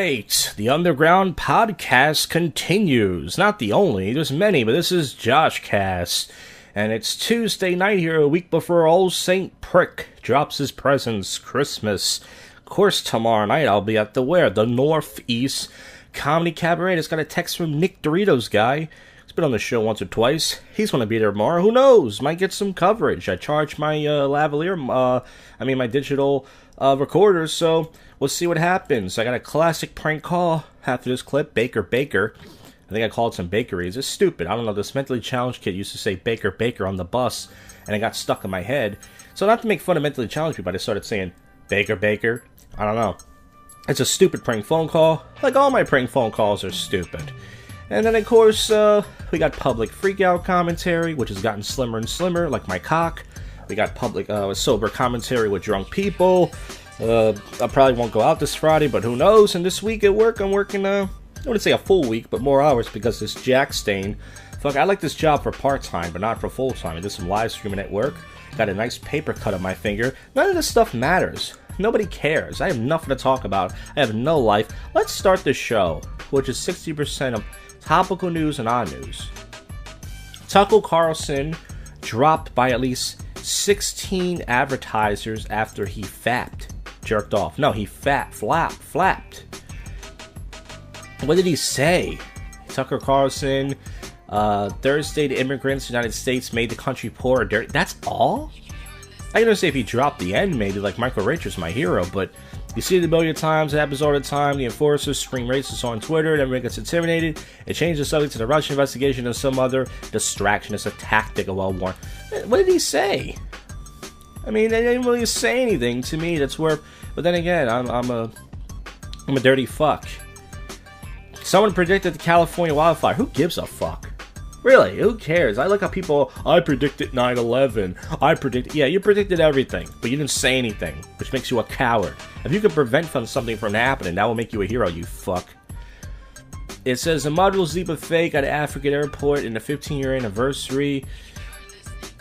right, the Underground Podcast continues. Not the only, there's many, but this is JoshCast. And it's Tuesday night here, a week before Old St. Prick drops his presents, Christmas. Of course, tomorrow night I'll be at the Northeast Comedy Cabaret. Just got a text from Nick Doritos guy. He's been on the show once or twice. He's going to be there tomorrow. Who knows? Might get some coverage. I charge my my digital recorder, so we'll see what happens. I got a classic prank call after this clip. Baker. I think I called some bakeries. It's stupid. I don't know. This mentally challenged kid used to say Baker on the bus, and it got stuck in my head. So not to make fun of mentally challenged people, I just started saying Baker. I don't know. It's a stupid prank phone call. Like all my prank phone calls are stupid. And then, of course, we got public freakout commentary, which has gotten slimmer and slimmer, like my cock. We got public sober commentary with drunk people. I probably won't go out this Friday, but who knows? And this week at work, I'm working, I wouldn't say a full week, but more hours because this Jack stain. Fuck, I like this job for part-time, but not for full-time. I did some live streaming at work. Got a nice paper cut on my finger. None of this stuff matters. Nobody cares. I have nothing to talk about. I have no life. Let's start the show, which is 60% of topical news and odd news. Tucker Carlson dropped by at least 16 advertisers after he jerked off. No, he flapped. What did he say? Tucker Carlson, Thursday the immigrants in the United States made the country poor or dirty. That's all? I can say if he dropped the end, maybe, like Michael Richards, my hero, but you see it a million times, it happens all the time. The enforcers scream racist on Twitter, and everyone gets intimidated. It changes the subject to the Russian investigation and some other distraction. It's a tactic of well-worn. What did he say? I mean, they didn't really say anything to me that's worth. But then again, I'm a dirty fuck. Someone predicted the California wildfire. Who gives a fuck? Really, who cares? I look how I predicted 9/11. Yeah, you predicted everything, but you didn't say anything, which makes you a coward. If you can prevent something from happening, that will make you a hero, you fuck. It says, a models leap of faith at an African airport in the 15-year anniversary.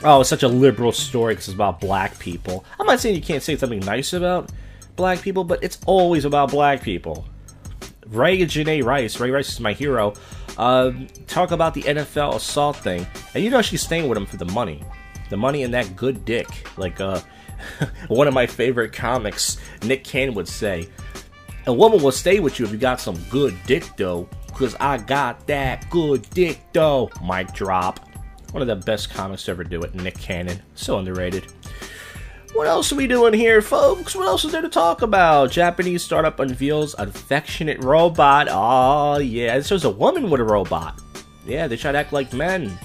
Oh, it's such a liberal story because it's about black people. I'm not saying you can't say something nice about black people, but it's always about black people. Ray Rice is my hero. Talk about the NFL assault thing, and you know she's staying with him for the money and that good dick. Like one of my favorite comics, Nick Cannon, would say, a woman will stay with you if you got some good dick though, because I got that good dick though. Mic drop. One of the best comics to ever do it, Nick Cannon. So underrated. What else are we doing here, folks? What else is there to talk about? Japanese startup unveils affectionate robot. Oh, yeah. This was a woman with a robot. Yeah, they try to act like men.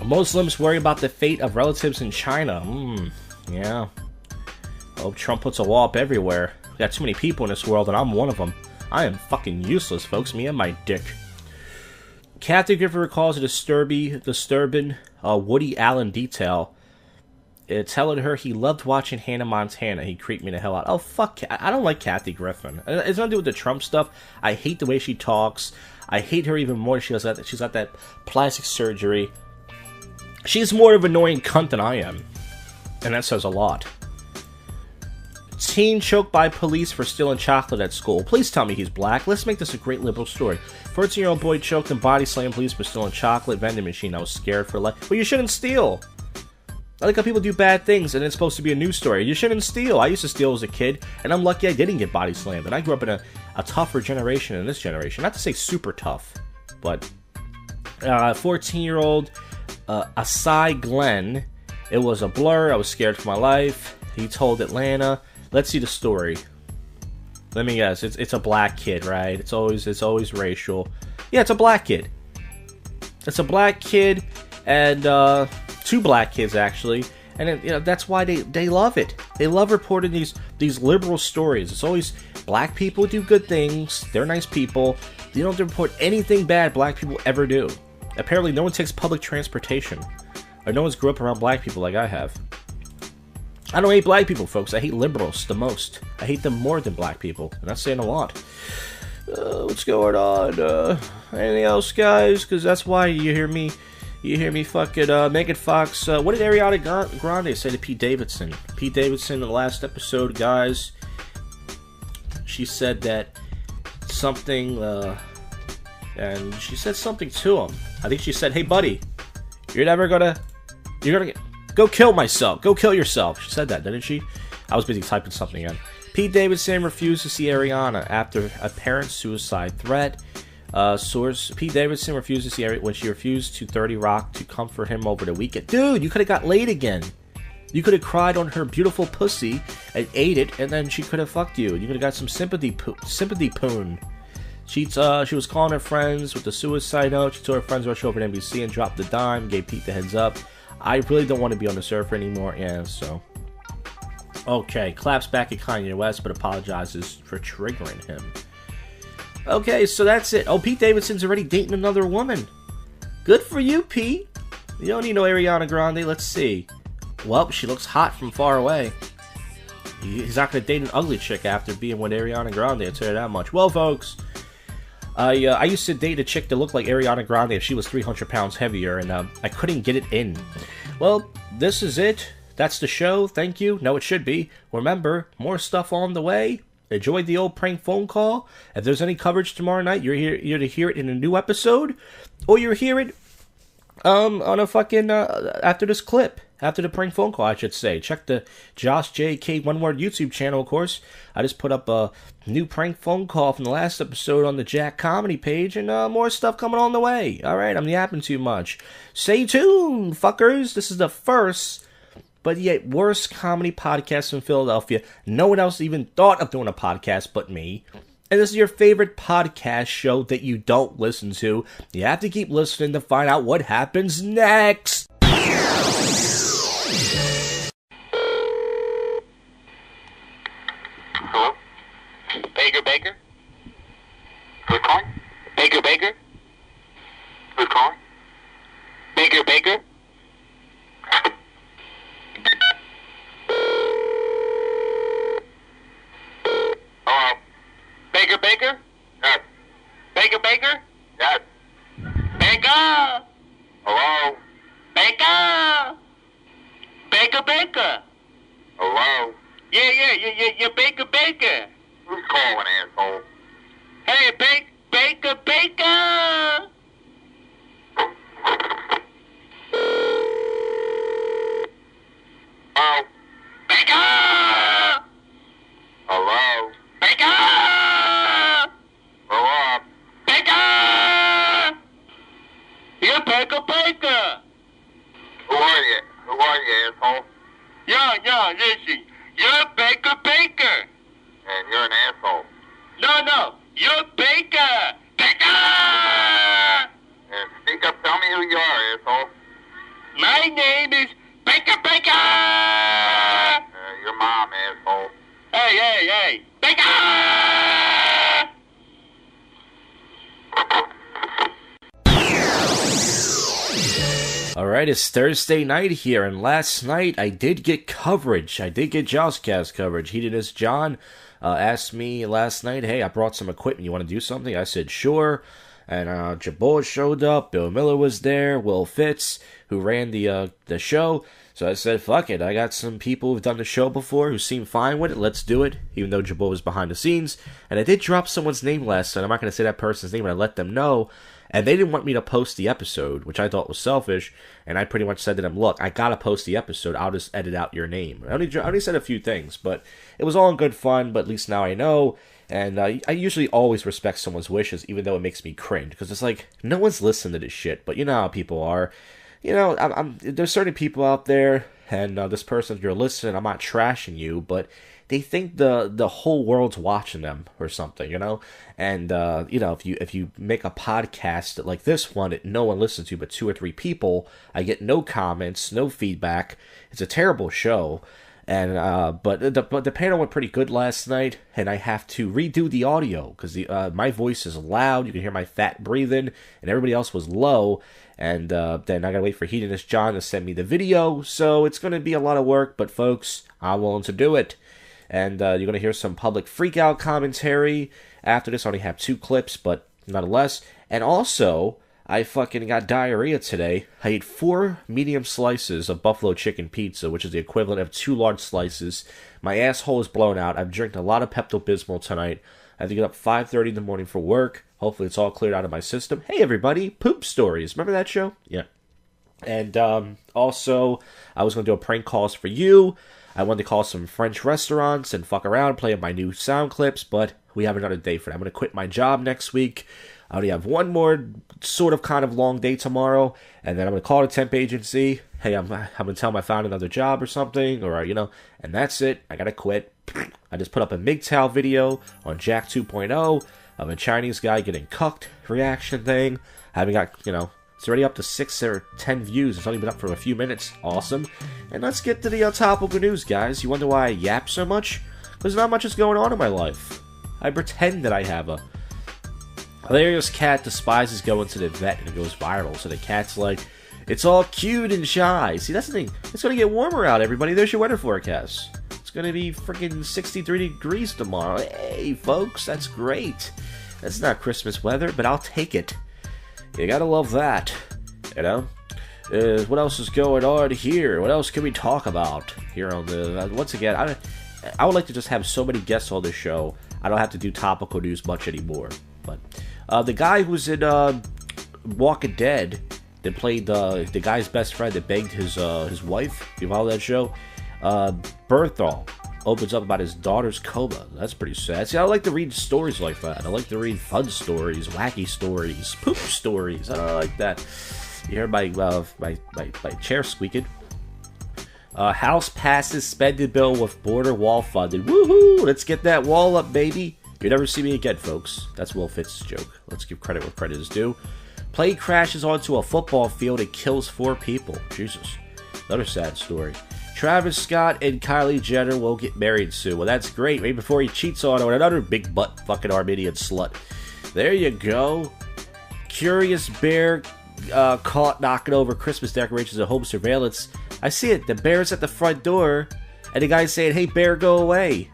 Muslims worry about the fate of relatives in China. Yeah. Hope Trump puts a wall up everywhere. We got too many people in this world, and I'm one of them. I am fucking useless, folks. Me and my dick. Kathy Griffin recalls a disturbing Woody Allen detail. Telling her he loved watching Hannah Montana. He creeped me the hell out. Oh, fuck. I don't like Kathy Griffin. It's nothing to do with the Trump stuff. I hate the way she talks. I hate her even more. She's got that plastic surgery. She's more of an annoying cunt than I am. And that says a lot. Teen choked by police for stealing chocolate at school. Please tell me he's black. Let's make this a great liberal story. 14-year-old boy choked and body slammed police for stealing chocolate vending machine. I was scared for life. Well, you shouldn't steal. I like how people do bad things and it's supposed to be a news story. You shouldn't steal. I used to steal as a kid, and I'm lucky I didn't get body slammed. And I grew up in a tougher generation than this generation. Not to say super tough, but 14-year-old Asai Glenn. It was a blur. I was scared for my life. He told Atlanta. Let's see the story. Let me guess. It's a black kid, right? It's always racial. Yeah, it's a black kid. It's a black kid, and two black kids actually, and that's why they love it. They love reporting these liberal stories. It's always black people do good things. They're nice people. They don't report anything bad black people ever do. Apparently, no one takes public transportation, or no one's grew up around black people like I have. I don't hate black people, folks. I hate liberals the most. I hate them more than black people, and that's saying a lot. What's going on? Anything else, guys? Because that's why you hear me fucking Megan Fox. What did Ariana Grande say to Pete Davidson? Pete Davidson in the last episode, guys, she said that something, and she said something to him. I think she said, "Hey, buddy, you're gonna go kill myself. Go kill yourself." She said that, didn't she? I was busy typing something in. Pete Davidson refused to see Ariana after apparent suicide threat. Source: Pete Davidson refused to see Ariana when she refused to 30 Rock to comfort him over the weekend. Dude, you could have got laid again. You could have cried on her beautiful pussy and ate it, and then she could have fucked you. You could have got some sympathy poon. She was calling her friends with the suicide note. She told her friends to rush over to NBC and drop the dime. Gave Pete the heads up. I really don't want to be on the surfer anymore. Yeah, so. Okay, claps back at Kanye West, but apologizes for triggering him. Okay, so that's it. Oh, Pete Davidson's already dating another woman. Good for you, Pete. You don't need no Ariana Grande. Let's see. Well, she looks hot from far away. He's not going to date an ugly chick after being with Ariana Grande, I'll tell you that much. Well, folks, I used to date a chick that looked like Ariana Grande if she was 300 pounds heavier, and I couldn't get it in. Well, this is it. That's the show. Thank you. No, it should be. Remember, more stuff on the way. Enjoyed the old prank phone call. If there's any coverage tomorrow night, you're to hear it in a new episode, or you'll hear it on a fucking after this clip. After the prank phone call, I should say. Check the Josh JK One Word YouTube channel, of course. I just put up a new prank phone call from the last episode on the Jack Comedy page, and more stuff coming on the way. Alright, I'm yapping too much. Stay tuned, fuckers. This is the first, but yet worst comedy podcast in Philadelphia. No one else even thought of doing a podcast but me. And this is your favorite podcast show that you don't listen to. You have to keep listening to find out what happens next. Hello? Baker? Who's calling? Baker? Who's calling? Baker? Hello? Baker? Yes. Baker? Yes. Baker! Hello? Baker! Hello? Yeah, you're Baker. Who's calling, asshole? Hey, Baker! Hello? Baker! Hello? Baker! Hello? Baker! You're Baker! Who are you, asshole? Yo, listen. You're Baker! And you're an asshole. No, you're Baker! And speak up, tell me who you are, asshole. My name is Baker! Your mom, asshole. Hey! Baker! Alright, it's Thursday night here, and last night I did get coverage. I did get JoshCast coverage. Hedonist John asked me last night, hey, I brought some equipment, you want to do something? I said, sure. And Jabor showed up, Bill Miller was there, Will Fitz, who ran the show. So I said, fuck it, I got some people who've done the show before who seem fine with it, let's do it, even though Jabor was behind the scenes. And I did drop someone's name last night, I'm not going to say that person's name, but I let them know. And they didn't want me to post the episode, which I thought was selfish. And I pretty much said to them, look, I gotta post the episode. I'll just edit out your name. I only said a few things, but it was all in good fun. But at least now I know. And I usually always respect someone's wishes, even though it makes me cringe. Because it's like, no one's listening to this shit. But you know how people are. You know, there's certain people out there. And this person, if you're listening, I'm not trashing you. But they think the whole world's watching them or something, you know? And, you know, if you make a podcast like this one that no one listens to but 2 or 3 people, I get no comments, no feedback. It's a terrible show. And, but the panel went pretty good last night, and I have to redo the audio, because my voice is loud, you can hear my fat breathing, and everybody else was low. And then I gotta wait for Hedonist John to send me the video, so it's gonna be a lot of work, but folks, I'm willing to do it. And you're going to hear some public freakout commentary after this. I only have 2 clips, but nonetheless. And also, I fucking got diarrhea today. I ate 4 medium slices of buffalo chicken pizza, which is the equivalent of 2 large slices. My asshole is blown out. I've drank a lot of Pepto-Bismol tonight. I have to get up 5:30 in the morning for work. Hopefully it's all cleared out of my system. Hey, everybody, Poop Stories. Remember that show? Yeah. And also, I was going to do a prank calls for you. I wanted to call some French restaurants and fuck around, play my new sound clips, but we have another day for that. I'm going to quit my job next week. I only have one more sort of kind of long day tomorrow, and then I'm going to call a temp agency. Hey, I'm going to tell them I found another job or something, or, and that's it. I got to quit. I just put up a MGTOW video on Jack 2.0 of a Chinese guy getting cucked reaction thing. I haven't got, it's already up to 6 or 10 views. It's only been up for a few minutes. Awesome. And let's get to the topical news, guys. You wonder why I yap so much? Because not much is going on in my life. I pretend that I have a hilarious cat despises going to the vet and it goes viral. So the cat's like, it's all cute and shy. See, that's the thing. It's going to get warmer out, everybody. There's your weather forecast. It's going to be freaking 63 degrees tomorrow. Hey, folks, that's great. That's not Christmas weather, but I'll take it. You gotta love that, what else is going on here? What else can we talk about here on the... once again, I would like to just have so many guests on this show, I don't have to do topical news much anymore. But the guy who's in Walking Dead, that played the guy's best friend that begged his wife, you follow that show? Berthol opens up about his daughter's coma. That's pretty sad. See, I like to read stories like that. I like to read fun stories, wacky stories, poop stories. I like that. You hear my chair squeaking. House passes spending bill with border wall funding. Woohoo! Let's get that wall up, baby. You'll never see me again, folks. That's Will Fitz's joke. Let's give credit where credit is due. Plane crashes onto a football field and kills 4 people. Jesus. Another sad story. Travis Scott and Kylie Jenner will get married soon. Well, that's great. Right before he cheats on another big butt fucking Armenian slut. There you go. Curious bear caught knocking over Christmas decorations at home surveillance. I see it. The bear's at the front door, and the guy's saying, hey, bear, go away.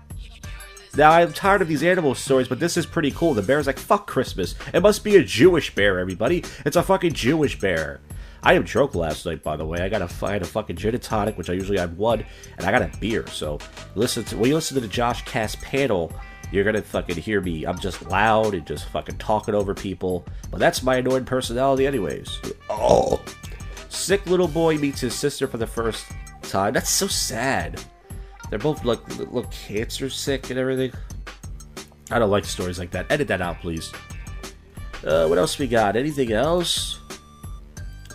Now, I'm tired of these animal stories, but this is pretty cool. The bear's like, fuck Christmas. It must be a Jewish bear, everybody. It's a fucking Jewish bear. I am drunk last night, by the way. I had a fucking gin and tonic, which I usually have one, and I got a beer. So, when you listen to the JoshCast panel, you're gonna fucking hear me. I'm just loud and just fucking talking over people. But that's my annoying personality anyways. Oh! Sick little boy meets his sister for the first time. That's so sad. They're both, like, little cancer sick and everything. I don't like stories like that. Edit that out, please. What else we got? Anything else?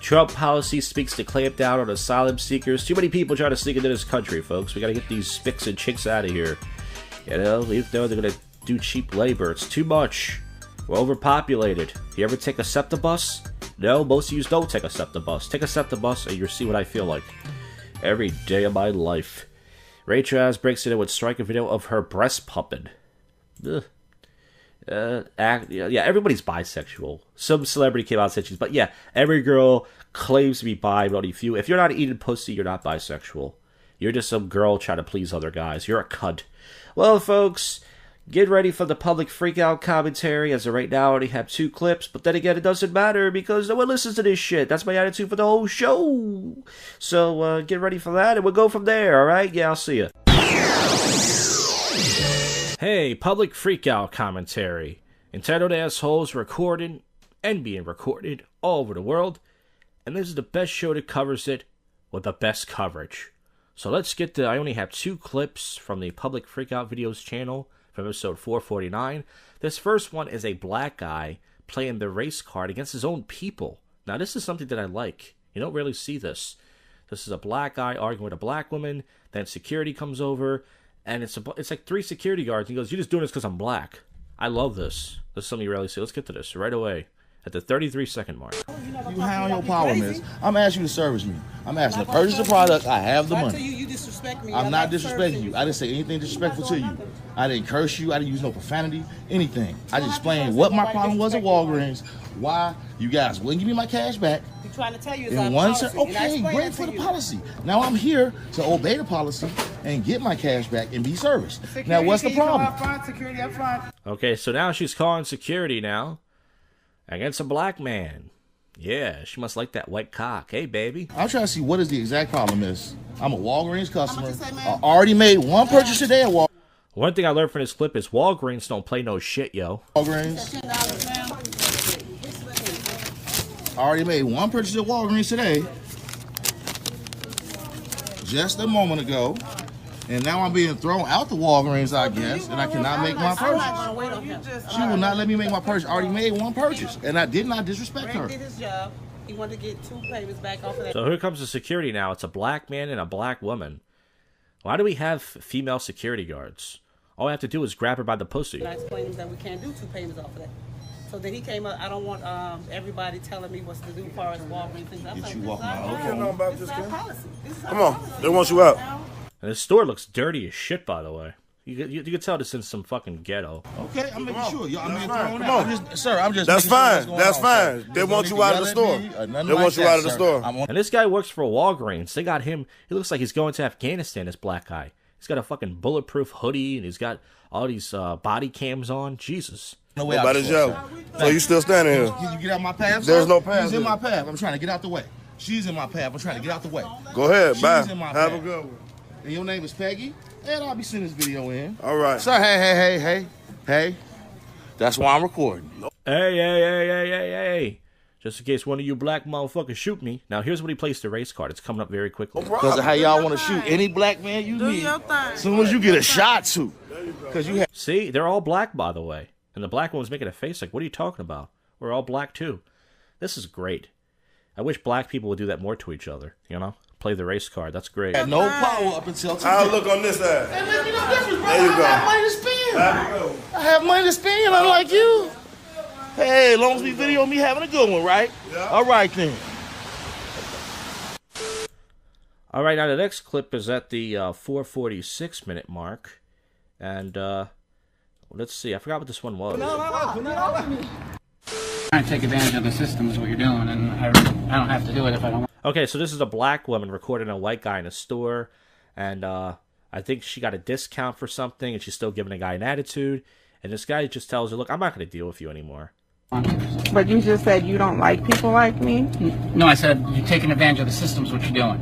Trump policy speaks to clamp down on asylum seekers. Too many people trying to sneak into this country, folks. We gotta get these spics and chicks out of here. Even though they're gonna do cheap labor. It's too much. We're overpopulated. You ever take a SEPTA bus? No, most of you don't take a SEPTA bus. Take a SEPTA bus and you'll see what I feel like. Every day of my life. Ray Charles breaks in with strike a video of her breast pumping. Ugh. Yeah, everybody's bisexual. Some celebrity came out and said she's, but yeah, every girl claims to be bi, but only few. If you're not eating pussy, you're not bisexual. You're just some girl trying to please other guys. You're a cunt. Well, folks, get ready for the public freakout commentary. As of right now, I already have 2 clips, but then again, it doesn't matter because no one listens to this shit. That's my attitude for the whole show. So, get ready for that, and we'll go from there, alright? Yeah, I'll see ya. Hey, public freakout commentary. Entitled assholes recording and being recorded all over the world. And this is the best show that covers it with the best coverage. So let's get to, I only have 2 clips from the Public Freakout Videos channel from episode 449. This first one is a black guy playing the race card against his own people. Now this is something that I like. You don't really see this. This is a black guy arguing with a black woman. Then security comes over. And it's like 3 security guards. He goes, you're just doing this because I'm black. I love this. This is something you rarely see. Let's get to this right away at the 33-second mark. You high on your power, miss. I'm asking you to service me. I'm asking to purchase the product. I have the money. You disrespect me. I'm not disrespecting you. I didn't say anything disrespectful to you. I didn't curse you. I didn't use no profanity, anything. I just explained what my problem was at Walgreens, why you guys wouldn't give me my cash back. I'm trying to tell you In one sentence, okay, great for the policy. Now I'm here to obey the policy and get my cash back and be serviced. Security, now what's the problem? Security up front. Okay, so now she's calling security now against a black man. Yeah, she must like that white cock. Hey, baby. I'm trying to see what is the exact problem is. I'm a Walgreens customer. I already made one purchase today at Walgreens. One thing I learned from this clip is Walgreens don't play no shit, yo. Walgreens. I already made one purchase at Walgreens today. Just a moment ago. And now I'm being thrown out the Walgreens, I guess, and I cannot make my purchase. She will not let me make my purchase. I already made one purchase, and I did not disrespect her. Did his job. He wanted to get 2 payments back off of that. So here comes the security now. It's a black man and a black woman. Why do we have female security guards? All I have to do is grab her by the pussy. I explained to him that we can't do 2 payments off of that. So then he came up, I don't want everybody telling me what's to do as far as Walgreens things. I'm Did like, you this walk is our my policy. home? This is our policy. This is our Come on, policy. they want you out. And this store looks dirty as shit, by the way. You can tell this in some fucking ghetto. Okay, I'm making sure. Y'all, I'm being fine. thrown Come out. on. I'm just That's making sure fine. what's going That's on, fine. sir. They Don't want need you to out of the yell store. at me or nothing They want like you that, out of the sir. store. I'm on- And this guy works for Walgreens. They got him. He looks like he's going to Afghanistan, this black guy. He's got a fucking bulletproof hoodie, and he's got all these body cams on. Jesus. No way What out about the his store, job? sir. So you still standing here? Can you get out my path, sir? There's no path She's in here. my path. I'm trying to get out the way. She's in my path. I'm trying to get out the way. Go ahead, She's bye. in my Have a path. good one. And your name is Peggy? And I'll be sending this video in. All right. Sir, hey. That's why I'm recording. Hey. Just in case one of you black motherfuckers shoot me. Now, here's what he placed the race card. It's coming up very quickly. Because of how y'all want to shoot any black man you need. As soon as you get a shot to. Because you have. See, they're all black, by the way. And the black one's making a face like, what are you talking about? We're all black, too. This is great. I wish black people would do that more to each other, you know? Play the race card. That's great. Had no power up until today. I'll look on this side. That make me no difference, bro. There you go. I have money to spend. Have a good one. I have money to spend, unlike you. Hey, as long as we video me having a good one, right? Yeah. All right, then. All right, now the next clip is at the 4:46-minute mark. And, let's see. I forgot what this one was. Trying to take advantage of the system is what you're doing, and I don't have to do it if I don't want. Okay, so this is a black woman recording a white guy in a store. And I think she got a discount for something, and she's still giving a guy an attitude. And this guy just tells her, look, I'm not going to deal with you anymore. But you just said you don't like people like me? No, I said you're taking advantage of the system is what you're doing.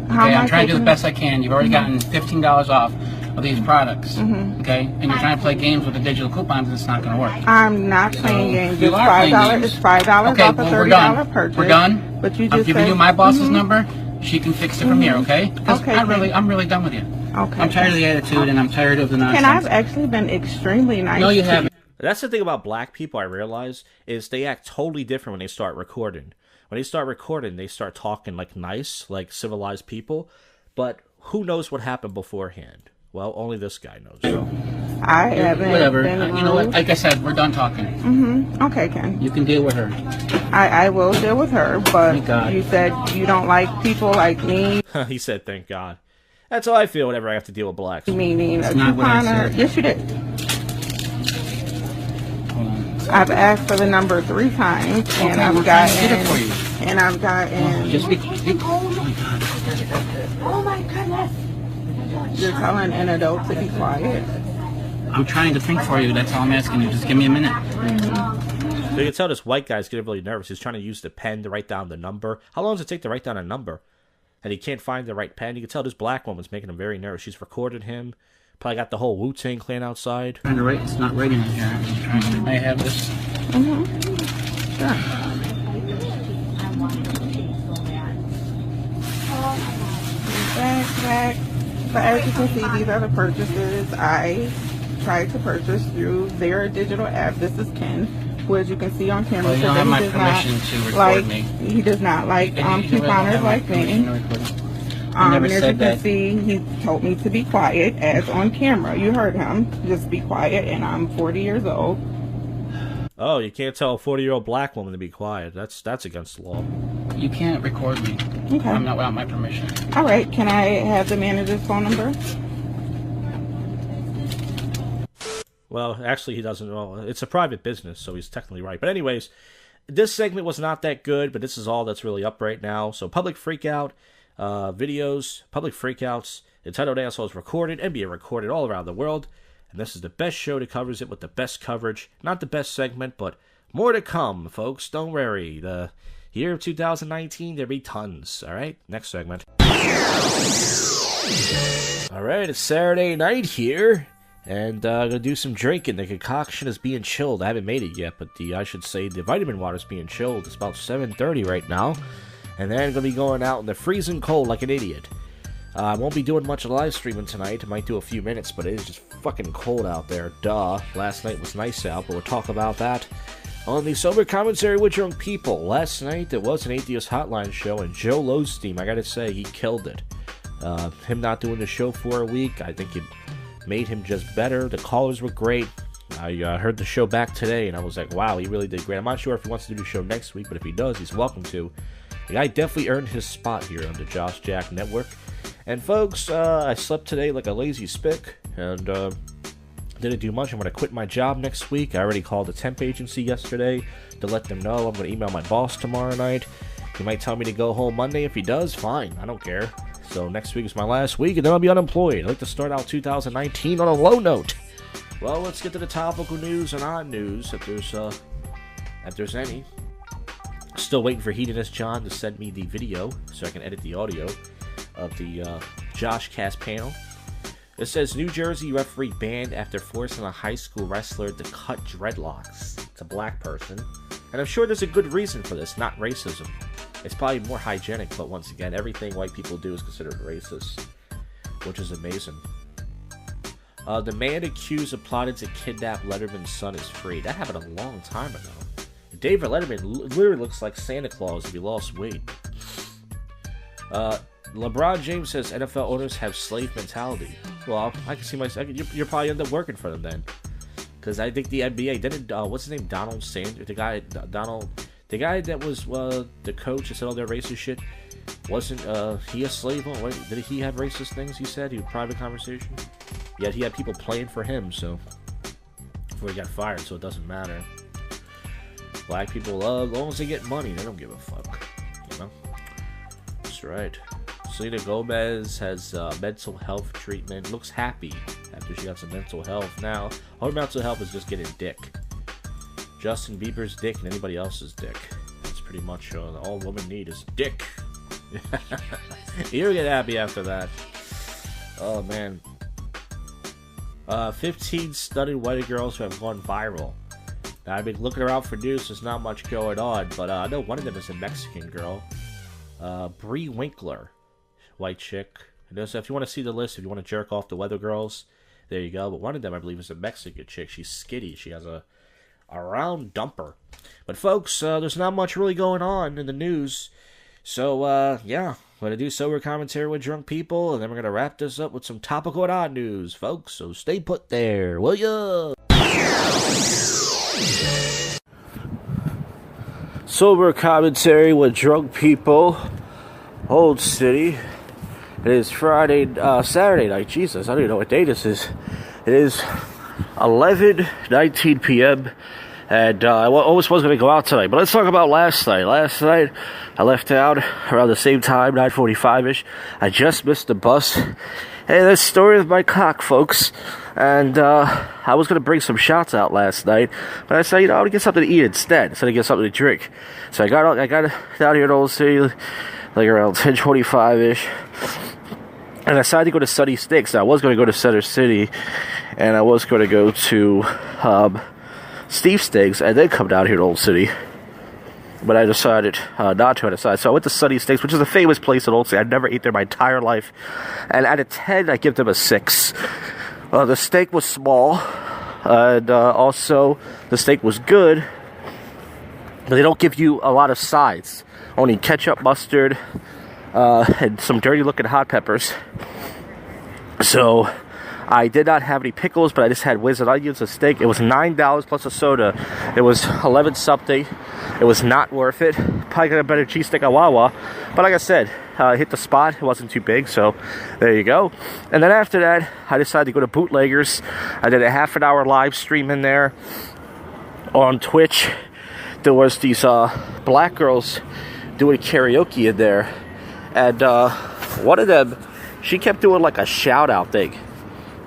How Okay, am I I'm trying to do the taking- best I can. You've already gotten $15 off of these products. Okay, and you're trying to play games with the digital coupons, and it's not going to work. I'm not playing games. You It's are playing $5. games. It's $5 Okay, off a well, we're $30 done. purchase. We're done. But you I'm just giving said, you my boss's number. She can fix it from here, okay? 'Cause Okay, I'm really done with you. Okay. I'm tired of the attitude, and I'm tired of the nonsense. And I've actually been extremely nice. No, you to haven't. That's the thing about black people I realize is they act totally different when they start recording. When they start recording, they start talking like nice, like civilized people. But who knows what happened beforehand? Well, only this guy knows. I haven't Whatever. been You know what? rude. Like I said, we're done talking. Okay, Ken. You can deal with her. I will deal with her, but Thank God. you said you don't like people like me, He said, thank God. That's how I feel whenever I have to deal with blacks. meaning a That's not what I couponer. said. Yes, you did. Hold on. I've asked for the number 3 times, and Okay, I've we're trying to gotten, get it for you. and I've gotten. Just be. Oh my goodness! You're telling an adult to be quiet. I'm trying to think for you. That's all I'm asking you. Just give me a minute. So you can tell this white guy's getting really nervous. He's trying to use the pen to write down the number. How long does it take to write down a number? And he can't find the right pen. You can tell this black woman's making him very nervous. She's recorded him. Probably got the whole Wu-Tang Clan outside. Trying to write. It's not writing in here. I'm trying to. I have this. Back. But as you can see, these are the purchases I tried to purchase through their digital app. This is Ken, who, as you can see on camera, Well, you said don't that have he my does permission not to record like. me. He does not like You don't couponers have my like permission me. to record me. I never And as you said can that. see, he told me to be quiet, as on camera. You heard him. Just be quiet, and I'm 40 years old. Oh, you can't tell a 40-year-old black woman to be quiet. That's against the law. You can't record me. Okay. I'm not without my permission. All right. Can I have the manager's phone number? Well, actually, he doesn't. Well, it's a private business, so he's technically right. But anyways, this segment was not that good, but this is all that's really up right now. So public freakout videos, public freakouts, entitled assholes recorded and being recorded all around the world. And this is the best show that covers it with the best coverage. Not the best segment, but more to come, folks. Don't worry. The year of 2019, there'll be tons. All right, next segment. All right, it's Saturday night here. And I'm going to do some drinking. The concoction is being chilled. I haven't made it yet, but I should say the vitamin water is being chilled. It's about 7:30 right now. And then I'm going to be going out in the freezing cold like an idiot. I won't be doing much live streaming tonight. I might do a few minutes, but it is just fucking cold out there. Duh. Last night was nice out, but we'll talk about that on the Sober Commentary with Drunk People. Last night there was an Atheist Hotline show, and Joe Losteen, I gotta say, he killed it. Him not doing the show for a week, I think it made him just better. The callers were great. I heard the show back today, and I was like, wow, he really did great. I'm not sure if he wants to do the show next week, but if he does, he's welcome to. The guy definitely earned his spot here on the Josh Jack Network. And folks, I slept today like a lazy spick, and didn't do much. I'm going to quit my job next week. I already called the temp agency yesterday to let them know. I'm going to email my boss tomorrow night. He might tell me to go home Monday. If he does, fine. I don't care. So next week is my last week, and then I'll be unemployed. I'd like to start out 2019 on a low note. Well, let's get to the topical news and odd news, if there's any. Still waiting for Hedonist John to send me the video so I can edit the audio of the JoshCast panel. It says New Jersey referee banned after forcing a high school wrestler to cut dreadlocks. It's a black person. And I'm sure there's a good reason for this, not racism. It's probably more hygienic, but once again, everything white people do is considered racist, which is amazing. The man accused of plotting to kidnap Letterman's son is free. That happened a long time ago. David Letterman literally looks like Santa Claus if he lost weight. LeBron James says NFL owners have slave mentality. Well, I can see myself. You're probably end up working for them then, because I think the NBA didn't. What's his name? Donald Sanders. The guy that was the coach that said all their racist shit. Wasn't he a slave? Did he have racist things? He said he had private conversation. Yet he had people playing for him. So before he got fired, so it doesn't matter. Black people, as long as they get money, they don't give a fuck. You know. That's right. Selena Gomez has mental health treatment. Looks happy after she got some mental health. Now, her mental health is just getting dick. Justin Bieber's dick and anybody else's dick. That's pretty much all women need is dick. You'll get happy after that. Oh, man. 15 stunning white girls who have gone viral. Now, I've been looking around for news. There's not much going on, but I know one of them is a Mexican girl. Bree Winkler. White chick. And so if you want to see the list, if you want to jerk off the weather girls, there you go. But one of them, I believe, is a Mexican chick. She's skitty. She has a round dumper. But folks, there's not much really going on in the news. So, yeah, we're going to do Sober Commentary with Drunk People, and then we're going to wrap this up with some topical and odd news, folks. So stay put there, will ya? Sober Commentary with Drunk People, Old City. It is Saturday night. Jesus, I don't even know what day this is. It is 11:19 p.m. And I almost was going to go out tonight. But let's talk about last night. Last night, I left town around the same time, 9:45-ish. I just missed the bus. Hey, that's the story of my cock, folks. And I was going to bring some shots out last night. But I said, I'm going to get something to eat instead of get something to drink. So I got down here in Old City, like around 10:25-ish. And I decided to go to Sunny Steaks. Now, I was going to go to Center City, and I was going to go to Steve Steaks, and then come down here to Old City. But I decided not to. So I went to Sunny Steaks, which is a famous place in Old City. I'd never ate there my entire life. And out of 10, I give them a 6. The steak was small, and also the steak was good, but they don't give you a lot of sides. Only ketchup, mustard, and some dirty-looking hot peppers. So I did not have any pickles, but I just had whiz and onions and steak. It was $9 plus a soda. It was 11 something. It was not worth it. Probably got a better cheesesteak at Wawa. But like I said, I hit the spot. It wasn't too big, so there you go. And then after that, I decided to go to Bootleggers. I did a half an hour live stream in there on Twitch. There was these black girls doing karaoke in there. And one of them, she kept doing like a shout out thing.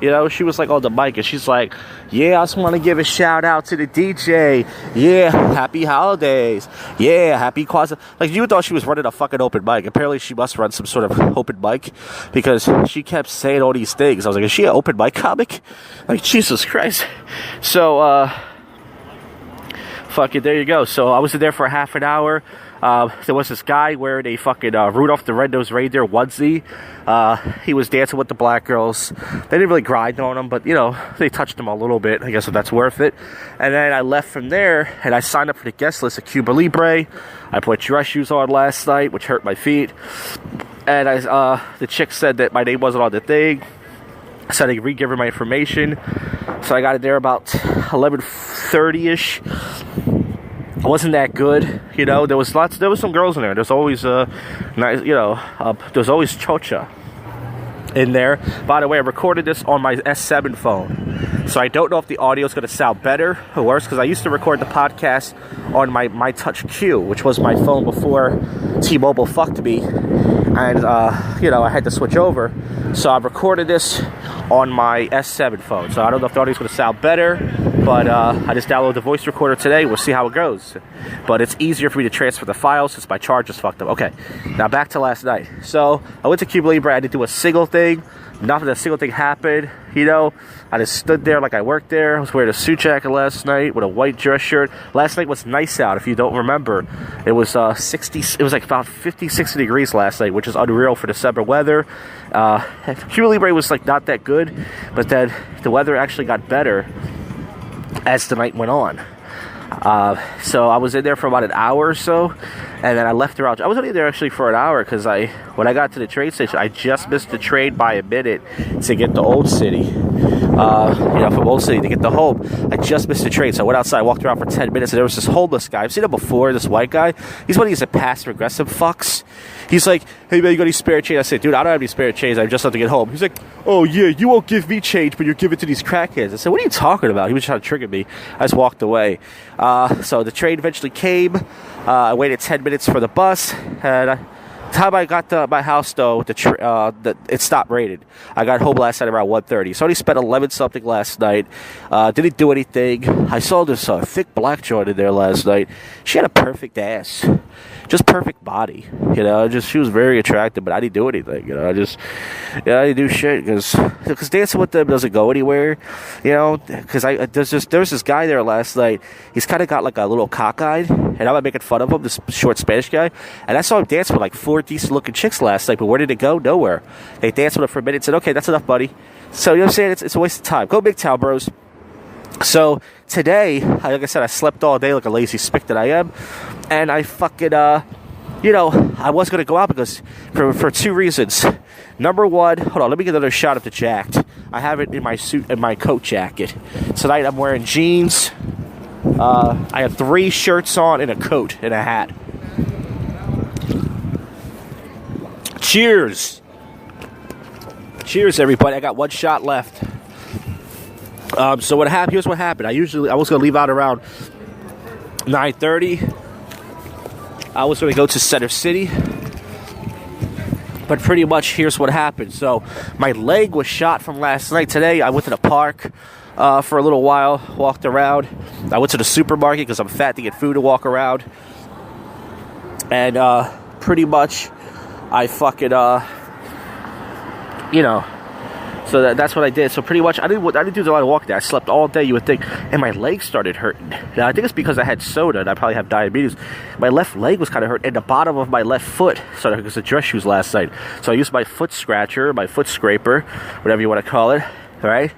You know, she was like on the mic and she's like, Yeah, I just want to give a shout out to the DJ. Yeah, happy holidays. Yeah, happy Kwanzaa. Like, you thought she was running a fucking open mic. Apparently, she must run some sort of open mic because she kept saying all these things. I was like, is she an open mic comic? Like, Jesus Christ. So, fuck it, there you go. So, I was in there for half an hour. There was this guy wearing a fucking Rudolph the Red-Nosed Reindeer onesie. He was dancing with the black girls. They didn't really grind on him, but, you know, they touched him a little bit. I guess if that's worth it. And then I left from there, and I signed up for the guest list at Cuba Libre. I put dress shoes on last night, which hurt my feet. And the chick said that my name wasn't on the thing. I said I'd re-give her my information. So I got in there about 11:30-ish. It wasn't that good, you know. There was some girls in there. There's always nice, you know. There's always chocha in there. By the way, I recorded this on my S7 phone, so I don't know if the audio is going to sound better or worse. Because I used to record the podcast on my Touch Q, which was my phone before T-Mobile fucked me, and you know, I had to switch over. So I recorded this on my S7 phone. So I don't know if the audio is going to sound better. But I just downloaded the voice recorder today. We'll see how it goes. But it's easier for me to transfer the files since my charge is fucked up. Okay, now back to last night. So I went to Cuba Libre. I didn't do a single thing. Nothing, a single thing happened. You know, I just stood there like I worked there. I was wearing a suit jacket last night with a white dress shirt. Last night was nice out. If you don't remember, it was 60. It was like about 50, 60 degrees last night, which is unreal for December weather. Cuba Libre was like not that good, but then the weather actually got better as the night went on. So I was in there for about an hour or so, and then I left around. I was only there actually for an hour because when I got to the train station, I just missed the train by a minute to get to Old City. You know, from Old City to get to home. I just missed the train, so I went outside, walked around for 10 minutes, and there was this homeless guy. I've seen him before, this white guy. He's one of these passive-aggressive fucks. He's like, hey, man, you got any spare change? I said, dude, I don't have any spare change. I just have to get home. He's like, oh, yeah, you won't give me change, but you'll give it to these crackheads. I said, what are you talking about? He was trying to trigger me. I just walked away. So the train eventually came. I waited 10 minutes for the bus, and the time I got to my house, though, it stopped raining. I got home last night around 1:30. So I only spent 11-something last night. Didn't do anything. I saw this thick black joint in there last night. She had a perfect ass. Just perfect body. You know, she was very attractive, but I didn't do anything. You know, I didn't do shit because dancing with them doesn't go anywhere. You know, because there was this guy there last night. He's kind of got like a little cockeyed, and I'm not making fun of him, this short Spanish guy. And I saw him dance with like 4 decent-looking chicks last night, but where did it go? Nowhere. They danced with him for a minute and said, okay, that's enough, buddy. So, you know what I'm saying? It's a waste of time. Go Big Town, bros. So, today, like I said, I slept all day like a lazy spick that I am. And I fucking, you know, I was going to go out because, for 2 reasons. Number one, hold on, let me get another shot of the jacked. I have it in my suit and my coat jacket. Tonight, I'm wearing jeans. I have 3 shirts on and a coat and a hat. Cheers! Cheers, everybody. I got 1 shot left. So here's what happened. I was going to leave out around 9:30. I was going to go to Center City. But pretty much here's what happened. So my leg was shot from last night. Today I went to the park for a little while, walked around. I went to the supermarket because I'm fat to get food to walk around. And pretty much I fucking, you know, so that's what I did. So pretty much, I didn't do a lot of walking there. I slept all day, you would think, and my legs started hurting. Now, I think it's because I had soda, and I probably have diabetes. My left leg was kind of hurt, and the bottom of my left foot started because of dress shoes last night. So I used my foot scratcher, my foot scraper, whatever you want to call it, right?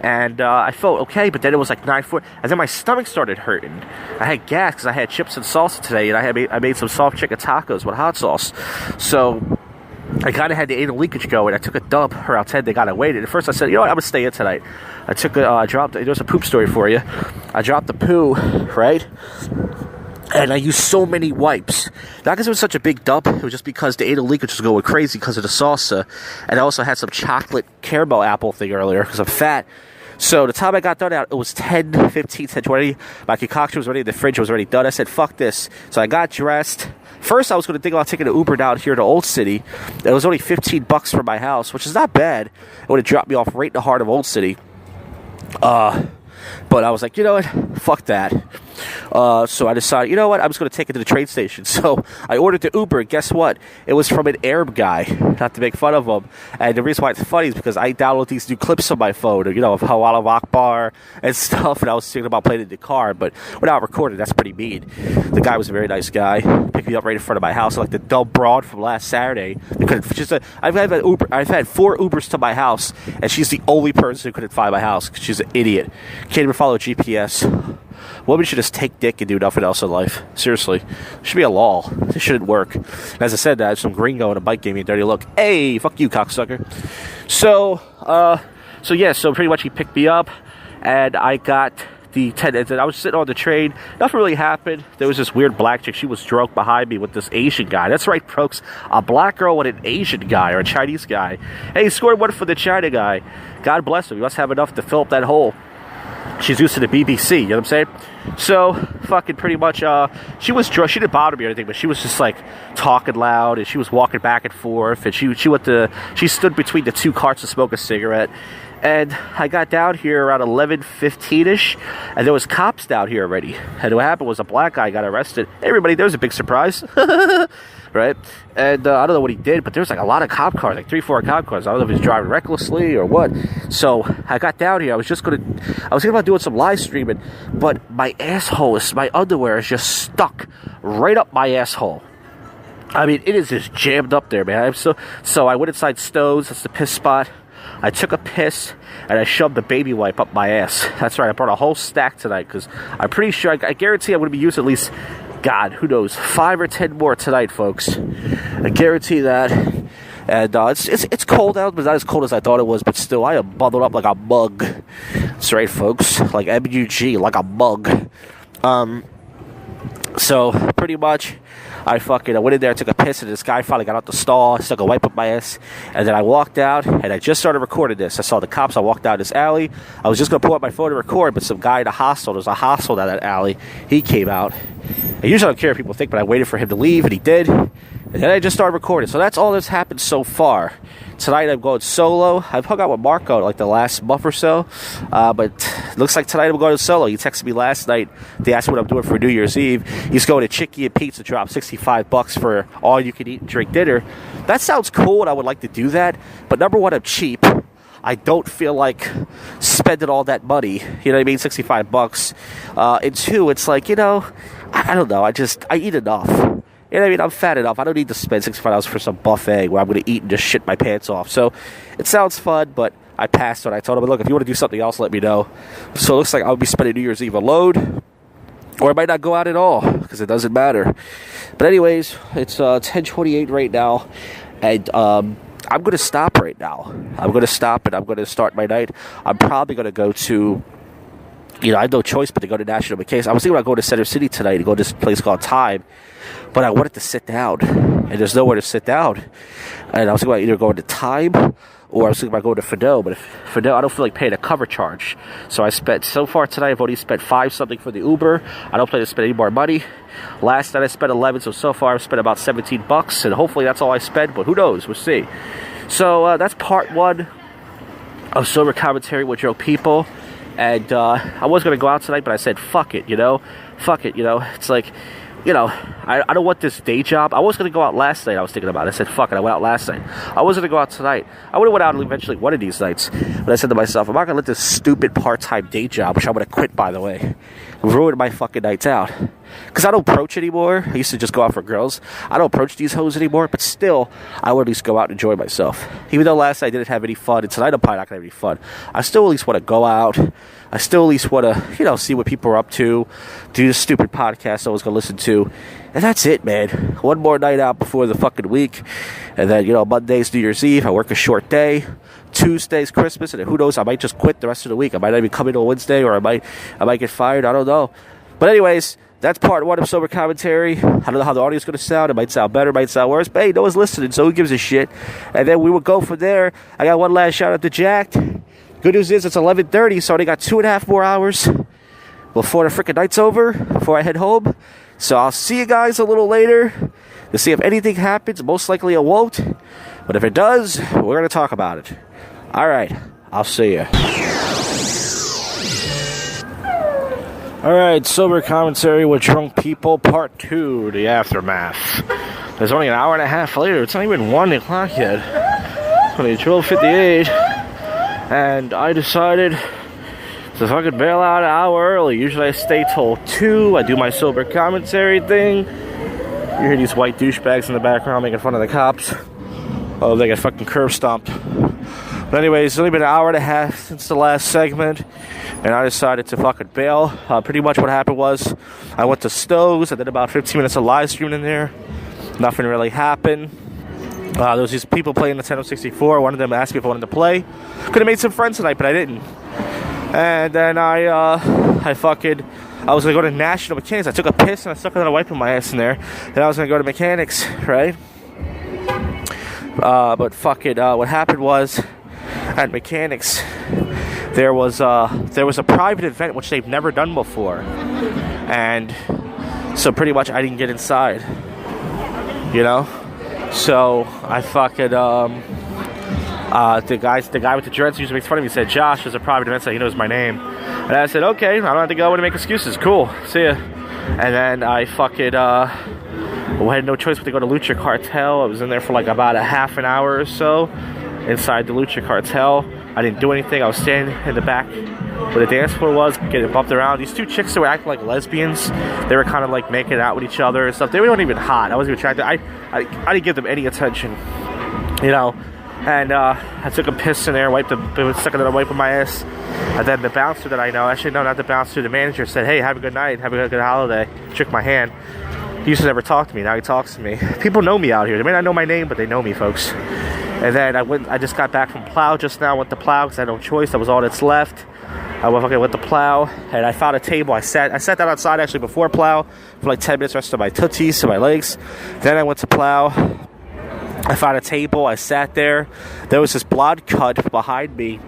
And I felt okay, but then it was like 9:40, and then my stomach started hurting. I had gas because I had chips and salsa today, and I made some soft chicken tacos with hot sauce. So I kind of had the anal leakage going. I took a dump around 10. They got to wait. At first, I said, you know what, I'm going to stay in tonight. I dropped, there's a poop story for you. I dropped the poo, right? And I used so many wipes. Not because it was such a big dump. It was just because the anal leakage was going crazy because of the salsa. And I also had some chocolate caramel apple thing earlier because I'm fat. So the time I got done out, it was 10:15, 10:20. My concoction was ready. The fridge was already done. I said, fuck this. So I got dressed. First, I was going to think about taking an Uber down here to Old City. It was only $15 from my house, which is not bad. It would have dropped me off right in the heart of Old City. But I was like, you know what? Fuck that. So I decided, you know what? I'm just going to take it to the train station. So I ordered the Uber. And guess what? It was from an Arab guy. Not to make fun of him. And the reason why it's funny is because I download these new clips on my phone, you know, of Hawala Akbar and stuff. And I was thinking about playing it in the car. But without recording, that's pretty mean. The guy was a very nice guy. Picked me up right in front of my house. Like the dumb broad from last Saturday. I've had 4 Ubers to my house. And she's the only person who couldn't find my house. Because she's an idiot. Can't even follow GPS. Women should just take dick and do nothing else in life. Seriously. It should be a law. This shouldn't work. And as I said, I had some gringo in a bike gave me a dirty look. Hey, fuck you, cocksucker. So pretty much he picked me up, and I got the 10. And I was sitting on the train. Nothing really happened. There was this weird black chick. She was drunk behind me with this Asian guy. That's right, folks. A black girl with an Asian guy or a Chinese guy. Hey, he scored one for the China guy. God bless him. He must have enough to fill up that hole. She's used to the BBC, you know what I'm saying? So, fucking pretty much, she was drunk. She didn't bother me or anything, but she was just, like, talking loud, and she was walking back and forth, and she stood between the 2 carts to smoke a cigarette. And I got down here around 11:15-ish, and there was cops down here already. And what happened was a black guy got arrested. Hey, everybody, there was a big surprise. Right? And I don't know what he did, but there was like a lot of cop cars, like 3-4 cop cars. I don't know if he was driving recklessly or what. So I got down here. I was thinking about doing some live streaming, but my underwear is just stuck right up my asshole. I mean, it is just jammed up there, man. So I went inside Stowe's. That's the piss spot. I took a piss, and I shoved the baby wipe up my ass. That's right. I brought a whole stack tonight, because I'm pretty sure, I guarantee I'm going to be using at least, God, who knows, 5 or 10 more tonight, folks. I guarantee that. And it's cold out, but not as cold as I thought it was. But still, I am bundled up like a mug. That's right, folks. Like MUG, like a mug. So, pretty much, I went in there, took a piss, and this guy finally got out the stall, stuck a wipe up my ass, and then I walked out, and I just started recording this. I saw the cops, I walked down this alley, I was just going to pull up my phone to record, but some guy in a hostel, there's a hostel down that alley, he came out. And usually I don't care what people think, but I waited for him to leave, and he did, and then I just started recording. So that's all that's happened so far. Tonight I'm going solo. I've hung out with Marco like the last month or so, but looks like tonight I'm going solo. He texted me last night. They asked me what I'm doing for New Year's Eve. He's going to Chicky and Pizza, drop $65 for all you can eat and drink dinner. That sounds cool, and I would like to do that. But number one, I'm cheap. I don't feel like spending all that money. You know what I mean? $65. And 2, it's like, you know, I don't know. I eat enough. You know what I mean? I'm fat enough. I don't need to spend $65 for some buffet where I'm going to eat and just shit my pants off. So it sounds fun, but I passed on. I told him, look, if you want to do something else, let me know. So it looks like I'll be spending New Year's Eve alone, or I might not go out at all, because it doesn't matter. But anyways, it's 10:28 right now, and I'm going to stop right now. I'm going to stop, and I'm going to start my night. I'm probably going to go to, you know, I have no choice but to go to National McCase. I was thinking about going to Center City tonight to go to this place called Time, but I wanted to sit down, and there's nowhere to sit down. And I was thinking about either going to Time, or I was thinking about going to Fidel, but Fidel, I don't feel like paying a cover charge. So so far tonight, I've only spent $5-something for the Uber. I don't plan to spend any more money. Last night I spent $11, so far I've spent about $17, and hopefully that's all I spent, but who knows, we'll see. So that's part 1 of Sober Commentary with Joe People. And I was going to go out tonight, but I said, fuck it, you know? It's like, you know, I don't want this day job. I was going to go out last night, I was thinking about it. I said, fuck it, I went out last night. I wasn't going to go out tonight. I would have went out eventually one of these nights. But I said to myself, I'm not going to let this stupid part-time day job, which I'm going to quit, by the way, ruin my fucking nights out. Because I don't approach anymore. I used to just go out for girls. I don't approach these hoes anymore, but still, I would at least go out and enjoy myself. Even though last night I didn't have any fun, and tonight I'm probably not going to have any fun, I still at least want to go out. I still at least want to, you know, see what people are up to, do this stupid podcast I was going to listen to, and that's it, man. One more night out before the fucking week, and then, you know, Monday's New Year's Eve, I work a short day, Tuesday's Christmas, and who knows, I might just quit the rest of the week. I might not even come in on Wednesday, or I might get fired, I don't know. But anyways, that's part 1 of Sober Commentary. I don't know how the audio's going to sound. It might sound better, it might sound worse, but hey, no one's listening, so who gives a shit? And then we will go from there. I got one last shout out to Jacked. Good news is it's 11:30, so I only got 2.5 more hours before the freaking night's over, before I head home. So I'll see you guys a little later to see if anything happens. Most likely it won't, but if it does, we're going to talk about it. All right, I'll see you. Alright, sober commentary with drunk people, part 2, the aftermath. There's only an hour and a half later. It's not even 1 o'clock yet. It's only 12:58. And I decided to fucking bail out an hour early. Usually I stay till 2. I do my sober commentary thing. You hear these white douchebags in the background making fun of the cops. Oh, they got fucking curb stomped. But anyways, it's only been an hour and a half since the last segment, and I decided to fucking bail. Pretty much what happened was, I went to Stowe's. I did about 15 minutes of live streaming in there. Nothing really happened. There was these people playing the Nintendo 64. One of them asked me if I wanted to play. Could have made some friends tonight, but I didn't. And then I was gonna go to National Mechanics. I took a piss and I stuck another wipe in my ass in there. Then I was gonna go to Mechanics, right? But what happened was, at Mechanics, there was a private event which they've never done before, and so pretty much I didn't get inside, you know. So I fucking the guy with the dreads usually makes fun of me. He said, "Josh, there's a private event, so he knows my name." And I said, "Okay, I don't have to go in and make excuses. Cool, see ya." And then I had no choice but to go to Lucha Cartel. I was in there for like about a half an hour or so inside the Lucha Cartel. I didn't do anything. I was standing in the back where the dance floor was, getting bumped around. These two chicks that were acting like lesbians, they were kind of like making out with each other and stuff. They weren't even hot. I wasn't even attracted. I didn't give them any attention, you know. And I took a piss in there, stuck another wipe on my ass. And then the bouncer that I know, actually no, not the bouncer, the manager said, "Hey, have a good night, have a good holiday." Shook my hand. He used to never talk to me. Now he talks to me. People know me out here. They may not know my name, but they know me, folks. And then I just got back from Plow just now. Went to Plow because I had no choice. That was all that's left. I went to Plow, and I found a table. I sat down outside actually before Plow for like 10 minutes, rested my tootsies to my legs. Then I went to Plow. I found a table. I sat there. There was this blonde cunt behind me.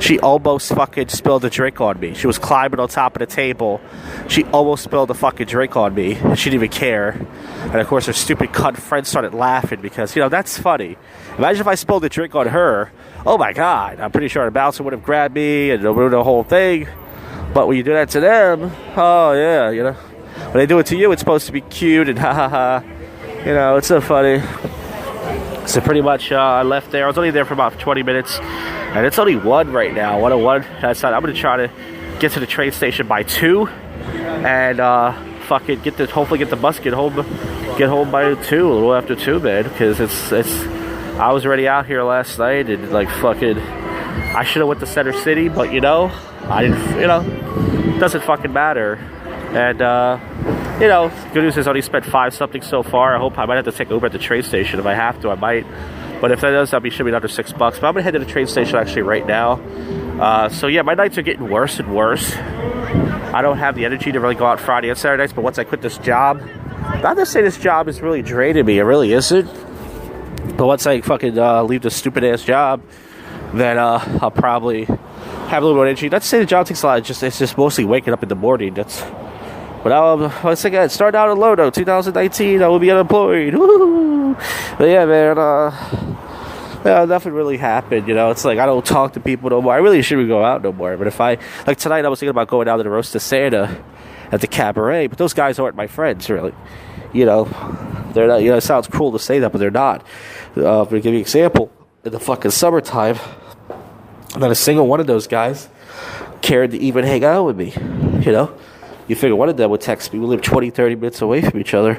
She almost fucking spilled a drink on me. She was climbing on top of the table. She almost spilled a fucking drink on me. And she didn't even care. And of course, her stupid cunt friend started laughing because, you know, that's funny. Imagine if I spilled a drink on her. Oh my God. I'm pretty sure the bouncer would have grabbed me and ruined the whole thing. But when you do that to them, oh yeah, you know. When they do it to you, it's supposed to be cute and ha ha ha. You know, it's so funny. So pretty much I left there. I was only there for about 20 minutes. And it's only 1 right now. 1:01. I decided I'm going to try to get to the train station by 2. And hopefully get the bus, get home by 2, a little after 2, man. Because I was already out here last night and like fucking, I should have went to Center City, but you know, I didn't, you know, it doesn't fucking matter. And you know, good news is I only spent 5 something so far. I hope I might have to take Uber at the train station. If I have to, I might. But if that does, should be under $6. But I'm gonna head to the train station actually right now. So yeah, my nights are getting worse and worse. I don't have the energy to really go out Friday and Saturday nights. But once I quit this job, not to say this job is really draining me. It really isn't. But once I fucking leave this stupid ass job, then I'll probably have a little more energy. Not to say the job takes a lot. It's just mostly waking up in the morning. But once again, start out at low though. 2019, I will be unemployed. Woo! But yeah, man, nothing really happened. You know, it's like I don't talk to people no more. I really shouldn't go out no more. But like tonight, I was thinking about going down to the Roast of Santa at the Cabaret. But those guys aren't my friends, really. You know, they're not. You know, it sounds cruel to say that, but they're not. To give you an example, in the fucking summertime, not a single one of those guys cared to even hang out with me. You know. You figure one of them would text me. We live 20, 30 minutes away from each other,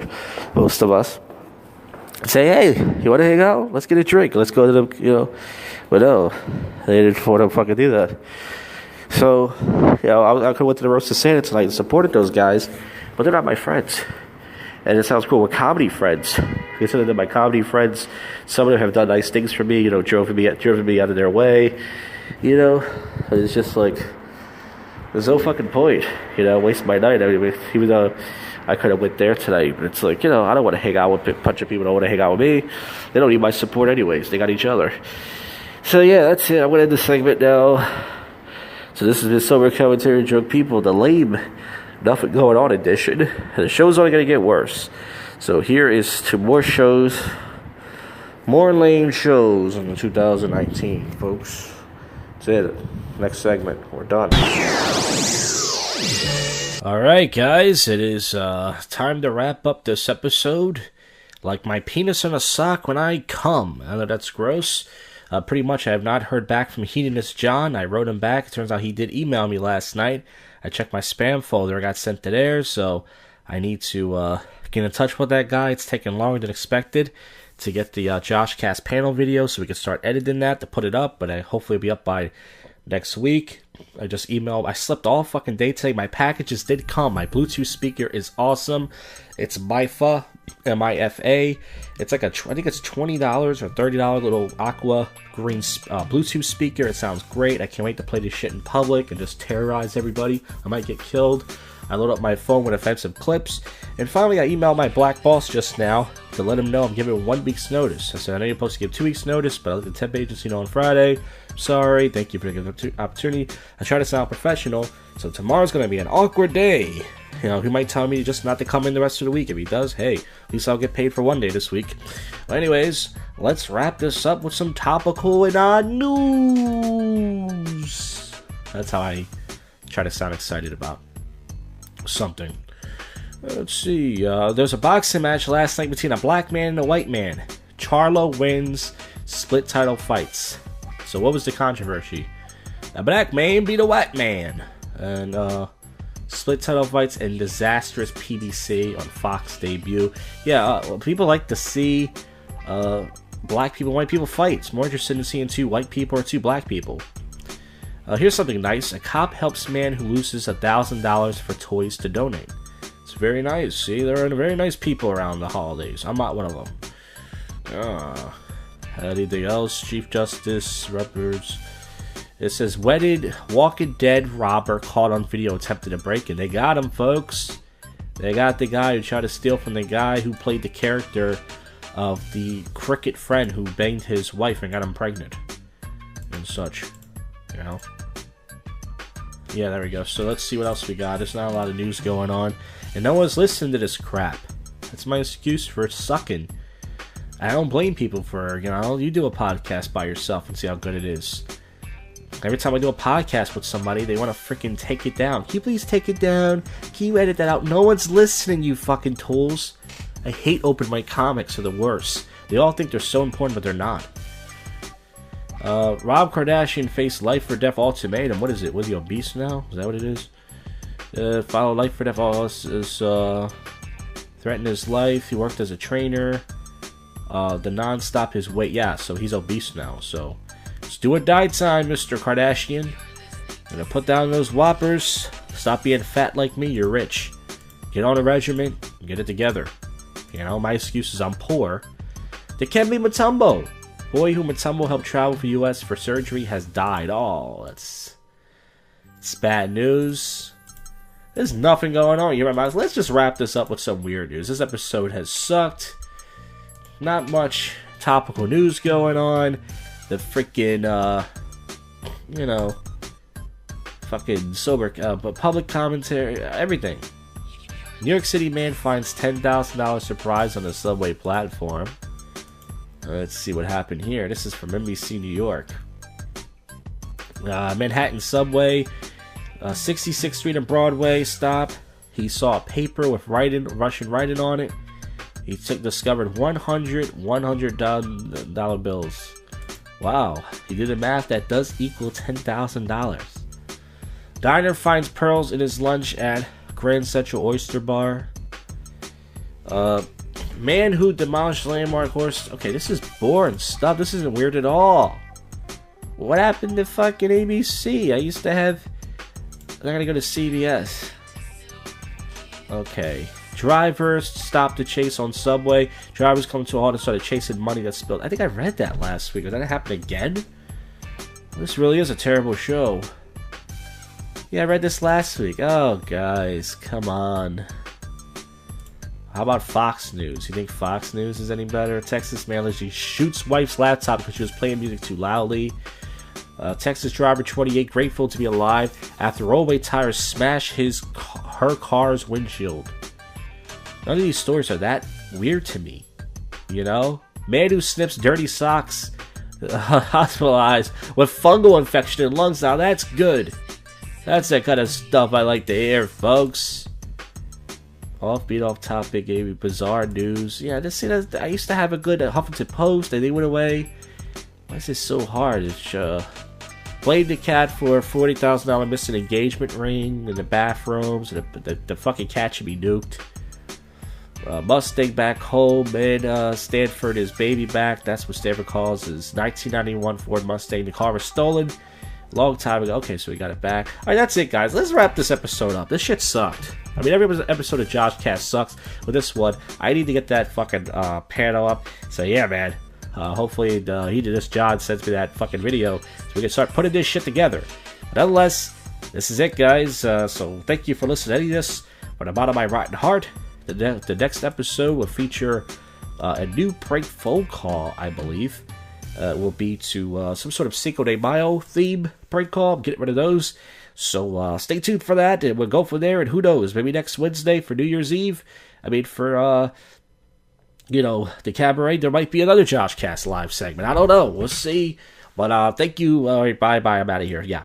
most of us. Say, hey, you want to hang out? Let's get a drink. Let's go to the, you know. But no, they didn't want to fucking do that. So, you know, I could have went to the Roast of Santa tonight and supported those guys, but they're not my friends. And it sounds cool. We're comedy friends. Consider them my comedy friends. Some of them have done nice things for me, you know, driven me out of their way. You know, it's just like, there's no fucking point, you know, waste my night. I mean, even though I could have went there tonight, but it's like, you know, I don't want to hang out with a bunch of people that don't want to hang out with me. They don't need my support anyways. They got each other. So yeah, that's it. I'm going to end the segment now. So this is the Sober Commentary Drunk People, the lame, nothing going on edition. And the show's only going to get worse. So here is to more shows, more lame shows in 2019, folks. That's it. Next segment. We're done. Alright, guys, it is time to wrap up this episode. Like my penis in a sock when I come. I know that's gross. Pretty much I have not heard back from Hedonist John. I wrote him back. It turns out he did email me last night. I checked my spam folder. I got sent to there, so I need to get in touch with that guy. It's taking longer than expected to get the JoshCast panel video so we can start editing that to put it up, but hopefully it'll be up by next week. I just emailed. I slept all fucking day today. My packages did come. My Bluetooth speaker is awesome. It's MIFA, M-I-F-A. It's like I think it's $20 or $30 little aqua green Bluetooth speaker. It sounds great. I can't wait to play this shit in public and just terrorize everybody. I might get killed. I load up my phone with offensive clips. And finally, I emailed my black boss just now to let him know I'm giving 1 week's notice. I said, I know you're supposed to give 2 weeks notice, but I let the temp agency know on Friday. Sorry, thank you for the opportunity. I try to sound professional, so tomorrow's going to be an awkward day. You know, he might tell me just not to come in the rest of the week. If he does, hey, at least I'll get paid for 1 day this week. Well, anyways, let's wrap this up with some topical and news. That's how I try to sound excited about something. Let's see. There's a boxing match last night between a black man and a white man. Charlo wins split title fights. So what was the controversy? A black man beat a white man. And split title fights and disastrous PBC on Fox debut. Yeah, people like to see black people and white people fight. It's more interested in seeing 2 white people or 2 black people. Here's something nice. A cop helps man who loses $1,000 for toys to donate. It's very nice. See, there are very nice people around the holidays. I'm not one of them. Anything else? Chief Justice, Rubbers. It says, wedded, walking dead robber caught on video attempted to break in. They got him, folks. They got the guy who tried to steal from the guy who played the character of the cricket friend who banged his wife and got him pregnant. And such. You know? Yeah, there we go. So let's see what else we got. There's not a lot of news going on. And no one's listening to this crap. That's my excuse for sucking. I don't blame people for, you know, you do a podcast by yourself and see how good it is. Every time I do a podcast with somebody, they want to freaking take it down. Can you please take it down? Can you edit that out? No one's listening, you fucking tools. I hate open mic comics. They're the worst. They all think they're so important, but they're not. Rob Kardashian faced life or death ultimatum. What is it? Was he obese now? Is that what it is? Follow life or death. Threatened his life. He worked as a trainer. The non-stop his weight. Yeah, so he's obese now. So it's do or die time, Mr. Kardashian. Gonna put down those whoppers. Stop being fat like me. You're rich. Get on a regimen. Get it together. You know, my excuse is I'm poor. Dikembe Mutombo. Boy who Mutombo helped travel for U.S. for surgery has died. Oh, it's bad news. There's nothing going on here. Let's just wrap this up with some weird news. This episode has sucked. Not much topical news going on. The freaking, you know, fucking sober, but public commentary, everything. New York City man finds $10,000 surprise on the subway platform. Let's see what happened here. This is from NBC New York. Manhattan subway, 66th Street and Broadway stop. He saw a paper with Russian writing on it. He discovered $100 bills. Wow, he did the math. That does equal $10,000. Diner finds pearls in his lunch at Grand Central Oyster Bar. Man who demolished landmark horse. Okay, this is boring stuff. This isn't weird at all. What happened to fucking ABC? I used to have... I'm gonna go to CBS. Okay. Drivers stopped the chase on subway. Drivers come to a halt and started chasing money that spilled. I think I read that last week. Did that happen again? This really is a terrible show. Yeah, I read this last week. Oh, guys, come on. How about Fox News? You think Fox News is any better? Texas man allegedly shoots wife's laptop because she was playing music too loudly. Texas driver 28 grateful to be alive after rollaway tires smash her car's windshield. None of these stories are that weird to me. You know? Man who sniffs dirty socks hospitalized with fungal infection in lungs. Now that's good. That's the kind of stuff I like to hear, folks. Offbeat, off topic, maybe bizarre news. Yeah, I used to have a good Huffington Post, and they went away. Why is this so hard? It's, blame the cat for $40,000 missing engagement ring in the bathrooms. The fucking cat should be nuked. Mustang back home, and Stanford is baby back. That's what Stanford calls his 1991 Ford Mustang. The car was stolen a long time ago. Okay, so we got it back. Alright, that's it, guys. Let's wrap this episode up. This shit sucked. I mean, every episode of JoshCast sucks. With this one, I need to get that fucking panel up. So, yeah, man. Hopefully, he did this. John sends me that fucking video so we can start putting this shit together. But nonetheless, this is it, guys. So, thank you for listening to this. From the bottom of my rotten heart, the next episode will feature a new prank phone call, I believe. Will be to some sort of Cinco de Mayo theme prank call. I'm getting rid of those. So stay tuned for that, and we'll go from there. And who knows, maybe next Wednesday for New Year's Eve. I mean, for the cabaret, there might be another JoshCast live segment. I don't know. We'll see. But thank you. All right, bye. I'm out of here. Yeah.